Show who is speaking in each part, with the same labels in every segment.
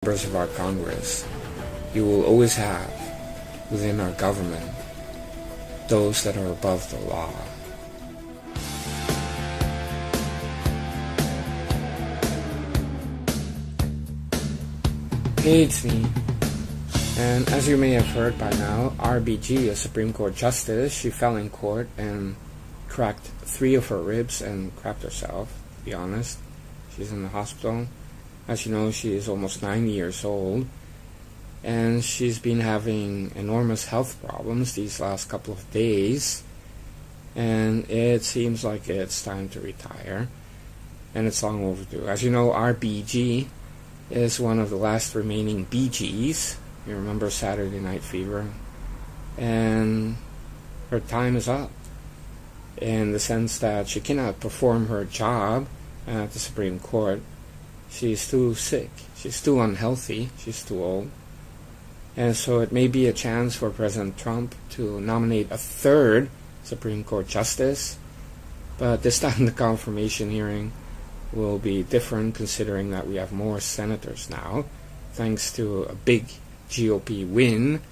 Speaker 1: members of our Congress, you will always have, within our government, those that are above the law. Hey, it's me. And as you may have heard by now, RBG, a Supreme Court Justice, she fell in court and cracked 3 of her ribs and crapped herself, to be honest. She's in the hospital. As you know, she is almost 90 years old, and she's been having enormous health problems these last couple of days, and it seems like it's time to retire, and it's long overdue. As you know, RBG is one of the last remaining BGs. You remember Saturday Night Fever? And her time is up, in the sense that she cannot perform her job at the Supreme Court. She's too sick, she's too unhealthy, she's too old. And so it may be a chance for President Trump to nominate a 3rd Supreme Court Justice, but this time the confirmation hearing will be different, considering that we have more senators now, thanks to a big GOP win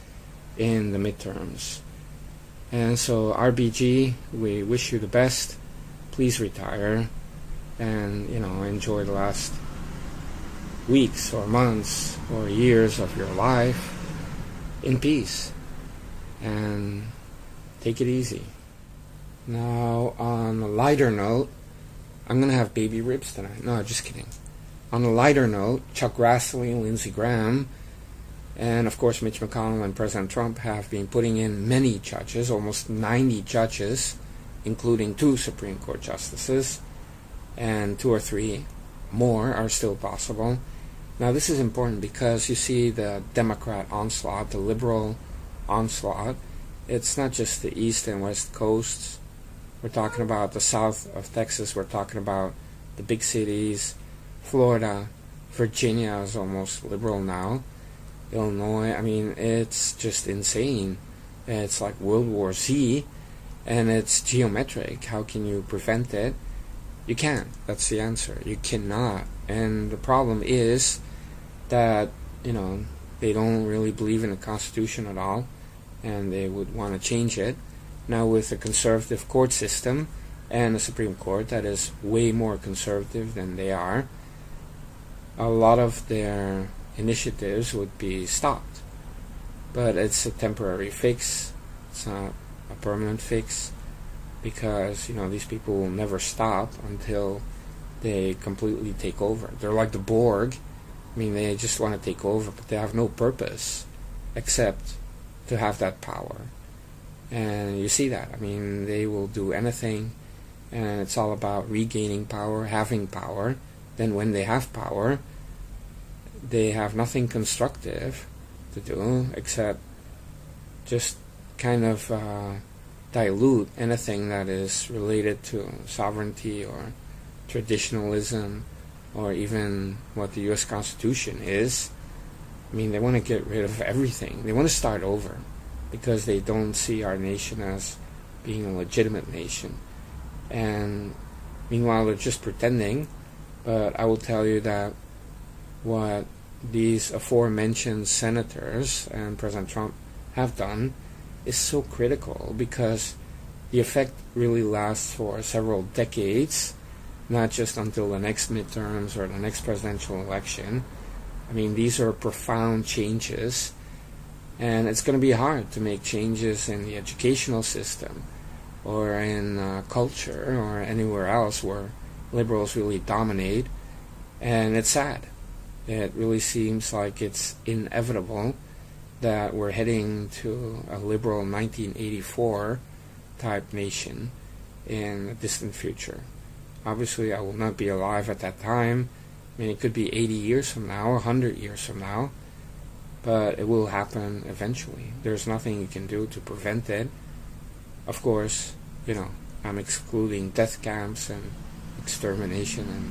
Speaker 1: in the midterms. And so RBG, we wish you the best. Please retire and, enjoy the last weeks or months or years of your life in peace, and take it easy. Now, on a lighter note, I'm going to have baby ribs tonight. No, just kidding. On a lighter note, Chuck Grassley, Lindsey Graham, and of course Mitch McConnell and President Trump have been putting in many judges, almost 90 judges, including 2 Supreme Court justices, and 2 or 3 more are still possible. Now this is important because you see the Democrat onslaught, the liberal onslaught. It's not just the East and West Coasts. We're talking about the south of Texas. We're talking about the big cities. Florida, Virginia is almost liberal now. Illinois, it's just insane. It's like World War Z, and it's geometric. How can you prevent it? You can't. That's the answer. You cannot. And the problem is that, they don't really believe in the Constitution at all, and they would want to change it. Now with a conservative court system and a Supreme Court that is way more conservative than they are, a lot of their initiatives would be stopped. But it's a temporary fix. It's not a permanent fix, because, these people will never stop until they completely take over. They're like the Borg. They just want to take over, but they have no purpose except to have that power. And you see that. They will do anything, and it's all about regaining power, having power. Then when they have power, they have nothing constructive to do except just kind of dilute anything that is related to sovereignty or traditionalism, or even what the U.S. Constitution is. They want to get rid of everything. They want to start over, because they don't see our nation as being a legitimate nation. And meanwhile, they're just pretending. But I will tell you that what these aforementioned senators and President Trump have done is so critical, because the effect really lasts for several decades, not just until the next midterms or the next presidential election. These are profound changes, and it's going to be hard to make changes in the educational system or in culture or anywhere else where liberals really dominate. And it's sad. It really seems like it's inevitable that we're heading to a liberal 1984 type nation in the distant future. Obviously, I will not be alive at that time. It could be 80 years from now or 100 years from now, but it will happen eventually. There's nothing you can do to prevent it. Of course, I'm excluding death camps and extermination and